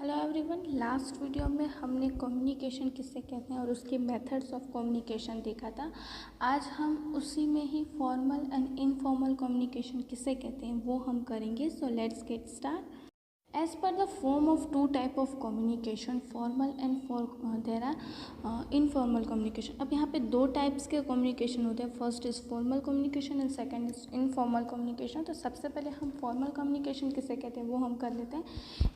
Hello everyone. Last video में हमने communication किससे कहते हैं और उसके मेथड्स ऑफ कम्युनिकेशन देखा था। आज हम उसी में ही फॉर्मल एंड इनफॉर्मल कम्युनिकेशन किससे कहते हैं वो हम करेंगे। So let's get start. As per the form of two type of communication, formal and there are informal communication। अब यहाँ पे दो टाइप्स के कम्युनिकेशन होते हैं। First is formal communication and second is informal communication. तो सबसे पहले हम फॉर्मल कम्युनिकेशन किसे कहते हैं वो हम कर लेते हैं।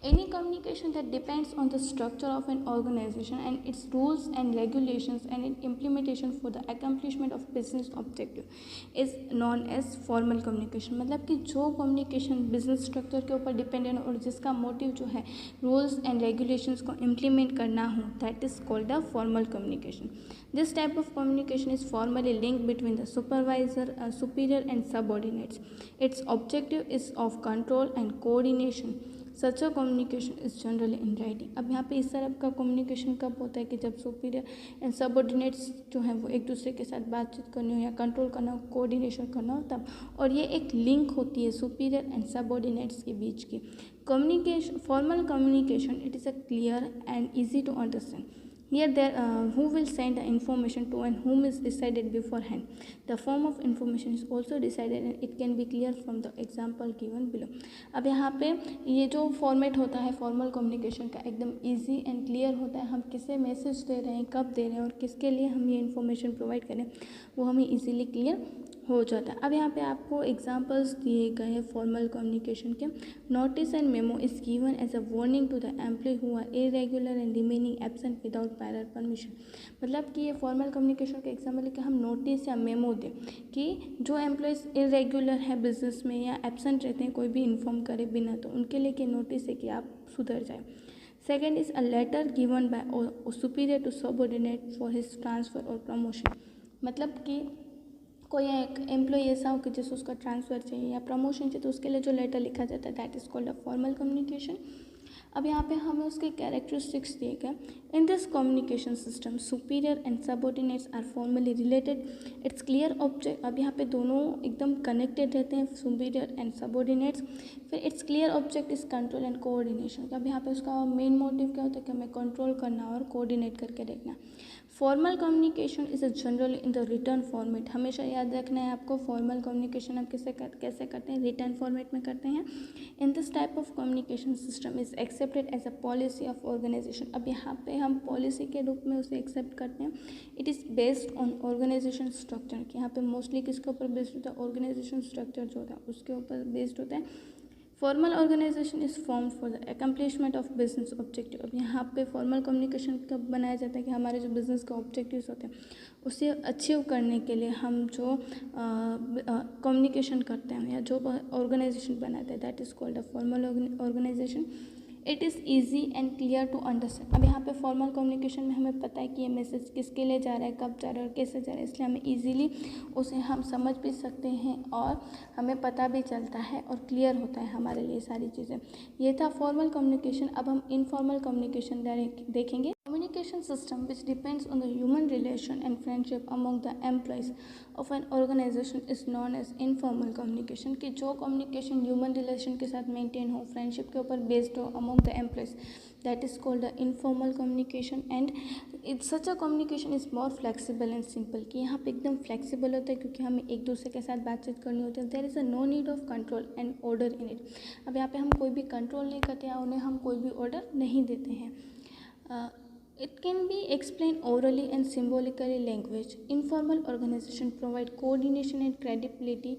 Any communication that depends on the structure of an organisation and its rules and regulations and in implementation for the accomplishment of business objective is known as formal communication. मतलब कि जो कम्युनिकेशन बिजनेस स्ट्रक्चर के ऊपर dependent और जिसका motive जो है rules and regulations को इम्प्लीमेंट करना हो, that is called the formal communication. This type of communication is formally link between the supervisor superior and subordinates. It's objective is of control and coordination. Such a communication is generally in writing. अब यहाँ पे इस तरह का communication कब होता है कि जब सुपीरियर एंड सबऑर्डिनेट्स जो है वो एक दूसरे के साथ बातचीत करनी हो या कंट्रोल करना हो, कोऑर्डिनेशन करना हो तब। और ये एक लिंक होती है सुपीरियर एंड सबऑर्डिनेट्स के बीच की। Communication, formal communication, it is a clear and easy to understand. Here there who will send the information to and whom is decided beforehand. The form of information is also decided and it can be clear from the example given below. अब यहाँ पे ये जो format होता है formal communication का एकदम easy and clear होता है। हम किसे मैसेज दे रहे हैं, कब दे रहे हैं और किसके लिए हम ये इन्फॉर्मेशन प्रोवाइड करें वो हमें इजीली क्लियर हो जाता है। अब यहाँ पे आपको एग्जांपल्स दिए गए हैं फॉर्मल कम्युनिकेशन के। Notice and memo is given as a warning to the employee who are irregular and remaining absent without prior permission. मतलब कि ये फॉर्मल कम्युनिकेशन का एग्जाम्पल है कि हम नोटिस या मेमो दें कि जो एम्प्लॉयज़ इरेगुलर है बिजनेस में या एब्सेंट रहते हैं कोई भी इन्फॉर्म करे बिना, तो उनके लिए कि नोटिस है कि आप सुधर जाए। Second is a letter given by superior to subordinate for his transfer or promotion. मतलब कि कोई एक एम्प्लॉय ऐसा हो कि जिसको उसका ट्रांसफ़र चाहिए या प्रमोशन चाहिए तो उसके लिए जो लेटर लिखा जाता है that is called a formal communication. अब यहाँ पे हमें उसके कैरेक्टरिस्टिक्स दिए गए। In this communication system superior and subordinates are formally related. Its clear object. अब यहाँ पे दोनों एकदम कनेक्टेड रहते हैं, सुपीरियर एंड सबऑर्डिनेट्स। फिर its clear object is control and coordination. अब यहाँ पे उसका मेन मोटिव क्या होता है कि हमें कंट्रोल करना और कोऑर्डिनेट करके देखना। Formal communication is a general in the return format. हमेशा याद रखना है आपको फॉर्मल कम्युनिकेशन आप कैसे करते हैं, रिटर्न फॉर्मेट में करते हैं। In this type of communication system is accepted as a policy of organisation. अब यहाँ पे हम पॉलिसी के रूप में उसे एक्सेप्ट करते हैं। It is based on organisation structure. कि यहाँ पे मोस्टली किसके ऊपर बेस्ड होता है, ऑर्गेनाइजेशन स्ट्रक्चर जो होता है उसके ऊपर बेस्ड होता है। Formal organisation is form for the accomplishment of business objective. अब यहाँ पे फॉर्मल कम्युनिकेशन कब बनाया जाता है कि हमारे जो बिजनेस के ऑब्जेक्टिव्स होते हैं उसे अचीव करने के लिए हम जो कम्युनिकेशन करते हैं या जो ऑर्गेनाइजेशन बनाते हैं that is called a formal organisation. It is easy and clear to understand. अब यहाँ पे फॉर्मल कम्युनिकेशन में हमें पता है कि ये मैसेज किसके लिए जा रहा है, कब जा रहा है और कैसे जा रहा है, इसलिए हमें ईजीली उसे हम समझ भी सकते हैं और हमें पता भी चलता है और क्लियर होता है हमारे लिए सारी चीज़ें। ये था फॉर्मल कम्युनिकेशन। अब हम इनफॉर्मल कम्युनिकेशन देखेंगे। Communication system which depends on the human relation and friendship among the employees of an organization is known as informal communication। कि जो communication human relation के साथ maintain हो, friendship के ऊपर based हो among the employees, that is called the informal communication। and it's such a communication is more flexible and simple। कि यहाँ पे एकदम flexible होता है क्योंकि हमें एक दूसरे के साथ बातचीत करनी होती है। there is a no need of control and order in it। अब यहाँ पे हम कोई भी कंट्रोल नहीं करते या उन्हें हम कोई भी ऑर्डर नहीं देते हैं। It can be explained orally and symbolically language। Informal organization provide coordination and credibility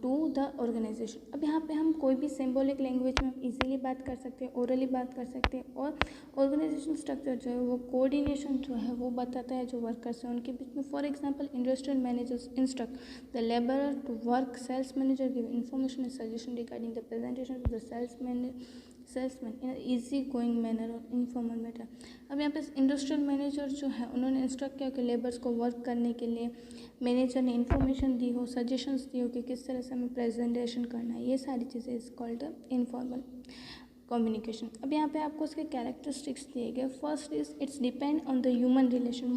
to the organization। अब यहाँ पे हम कोई भी सिम्बॉलिक लैंग्वेज में इजीली बात कर सकते हैं, ओरली बात कर सकते हैं और ऑर्गेनाइजेशन स्ट्रक्चर जो है वो कोऑर्डिनेशन जो है वो बताता है जो वर्कर्स हैं उनके बीच में। For example industrial managers instruct the labourer to work, sales manager give information and suggestion regarding the presentation to the salesman in easy going manner or informal matter. अब यहाँ पे इंडस्ट्रियल मैनेजर जो है उन्होंने इंस्ट्रक्ट किया कि labours को work करने के लिए मैनेजर ने इन्फॉर्मेशन दी हो, सजेशंस दी हो कि किस तरह से हमें प्रेजेंटेशन करना है। ये सारी चीज़ें इज कॉल्ड इनफॉर्मल कम्युनिकेशन। अब यहाँ पे आपको उसके कैरेक्टरिस्टिक्स दिए गए। First is it's depend on the human relation.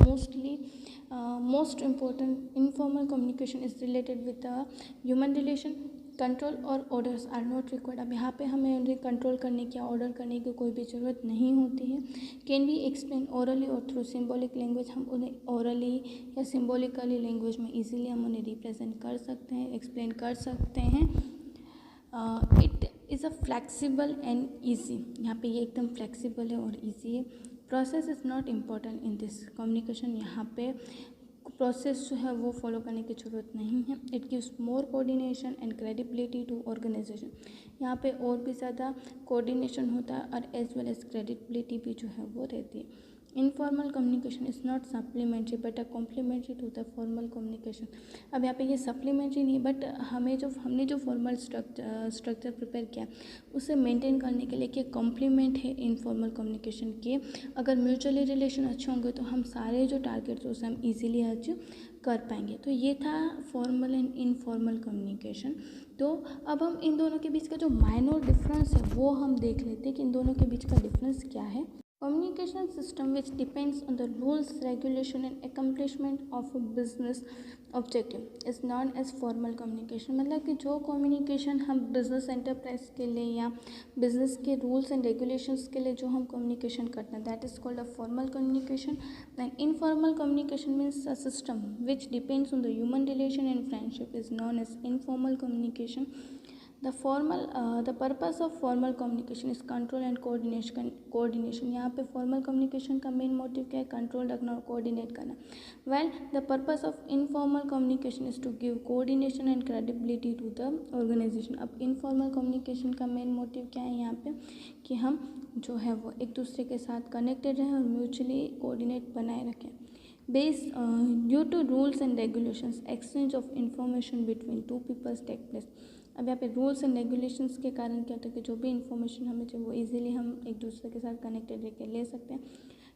Most important informal communication is related with the human relation. Control और ऑर्डर्स आर नॉट रिक्वायर्ड। अब यहाँ पे हमें उन्हें कंट्रोल करने की, ऑर्डर करने की कोई भी ज़रूरत नहीं होती है। कैन वी एक्सप्लेन ओरली और थ्रू सिम्बॉलिक लैंग्वेज, हम उन्हें ओरली या सिम्बॉलिकली लैंग्वेज में ईजिली हम उन्हें रिप्रेजेंट कर सकते हैं, एक्सप्लेन कर सकते हैं। It is a flexible and easy, यहाँ पे ये एकदम फ्लैक्सीबल है और ईजी है। Process is not important in this communication, यहाँ पे प्रोसेस जो है वो फॉलो करने की ज़रूरत नहीं है। It gives more coordination and credibility to organisation, यहाँ पे और भी ज़्यादा कोऑर्डिनेशन होता है और एज वेल एज क्रेडिबिलिटी भी जो है वो रहती है। Informal communication is not supplementary but a complementary to the formal communication. अब यहाँ पे ये सप्लीमेंट्री नहीं, बट हमने जो फॉर्मल स्ट्रक्चर प्रिपेयर किया उसे मेंटेन करने के लिए कि कॉम्प्लीमेंट है इनफॉर्मल कम्युनिकेशन के। अगर म्यूचुअली रिलेशन अच्छे होंगे तो हम सारे जो टारगेट्स उसे हम इजीली अचीव कर पाएंगे। तो ये था फॉर्मल एंड इनफॉर्मल कम्युनिकेशन। तो अब हम इन दोनों के बीच का जो माइनर डिफरेंस है वो हम देख लेते हैं कि इन दोनों के बीच का डिफरेंस क्या है। Communication system which depends on the rules, regulation and accomplishment of a business objective is known as formal communication। मतलब कि जो कम्युनिकेशन हम बिजनेस एंटरप्राइज के लिए या बिजनेस के रूल्स एंड रेगुलेशंस के लिए जो हम कम्युनिकेशन करते हैं, that is called a formal communication. And informal communication means a system which depends on the human relation and friendship is known as informal communication. The purpose of formal communication is control and coordination। यहाँ पे formal communication का main motive क्या है? Control रखना और coordinate करना। Well, the purpose of informal communication is to give coordination and credibility to the organization। अब informal communication का main motive क्या है यहाँ पे? कि हम जो है वो एक दूसरे के साथ connected रहें और mutually coordinate बनाए रखें। Based due to rules and regulations, exchange of information between two peoples take place। अब यहाँ पे रूल्स एंड रेगुलेशंस के कारण क्या होता है कि जो भी इन्फॉर्मेशन हमें चाहिए वो इजीली हम एक दूसरे के साथ कनेक्टेड रह के ले सकते हैं।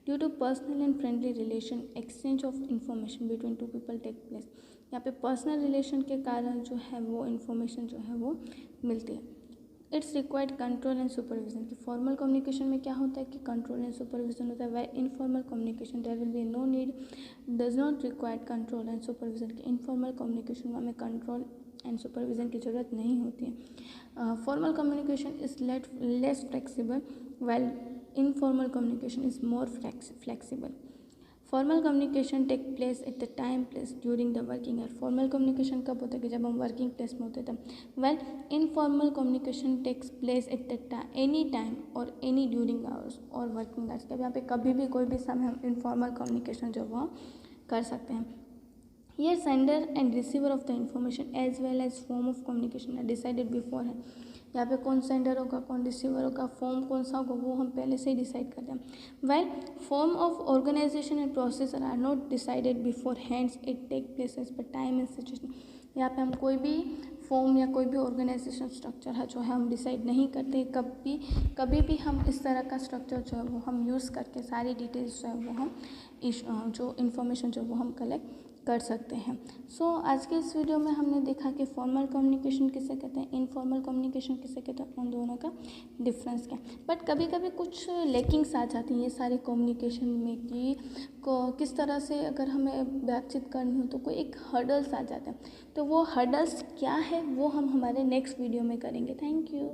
Due to personal and friendly relation, exchange of information between two people take place. यहाँ पे पर्सनल रिलेशन के कारण जो है वो इन्फॉर्मेशन जो है वो मिलती है। It's required control and supervision. कि फॉर्मल कम्युनिकेशन में क्या होता है कि कंट्रोल एंड सुपरविजन होता है। वे informal communication there will be no need, does not required control and supervision. कि इनफॉर्मल कम्युनिकेशन में हमें कंट्रोल एंड सुपरविजन की ज़रूरत नहीं होती है। Formal communication is less flexible well informal communication is more flexible. Formal communication take place at the time place during the working hour. Formal communication कब होता है कि जब हम वर्किंग प्लेस में होते हैं तब। Well informal communication takes place at the any time or any during hours or working hours. यहाँ पे कभी भी कोई भी समय हम इनफॉर्मल कम्युनिकेशन जो वो कर सकते हैं। Here sender and receiver of the information as well as form of communication are decided before है। यहाँ पे कौन सेंडर होगा, कौन रिसीवर होगा, फॉर्म कौन सा होगा वो हम पहले से ही डिसाइड करते हैं। Well form of organisation and processor are not decided before hands, it take place as per time and situation. यहाँ पे हम कोई भी फॉर्म या कोई भी ऑर्गेनाइजेशन स्ट्रक्चर है जो है हम डिसाइड नहीं करते। कभी भी हम इस तरह का स्ट्रक्चर जो है वो हम यूज़ करके सारी डिटेल्स जो है वो हम जो इन्फॉर्मेशन जो वो हम कलेक्ट कर सकते हैं। सो आज के इस वीडियो में हमने देखा कि फॉर्मल कम्युनिकेशन किसे कहते हैं, इनफॉर्मल कम्युनिकेशन किसे कहते हैं, उन दोनों का डिफरेंस क्या है। बट कभी कभी कुछ लेकिंग्स आ जाती हैं ये सारे कम्युनिकेशन में कि किस तरह से अगर हमें बातचीत करनी हो तो कोई एक हर्डल्स आ जाते हैं। तो वो हर्डल्स क्या है वो हम हमारे नेक्स्ट वीडियो में करेंगे। Thank you.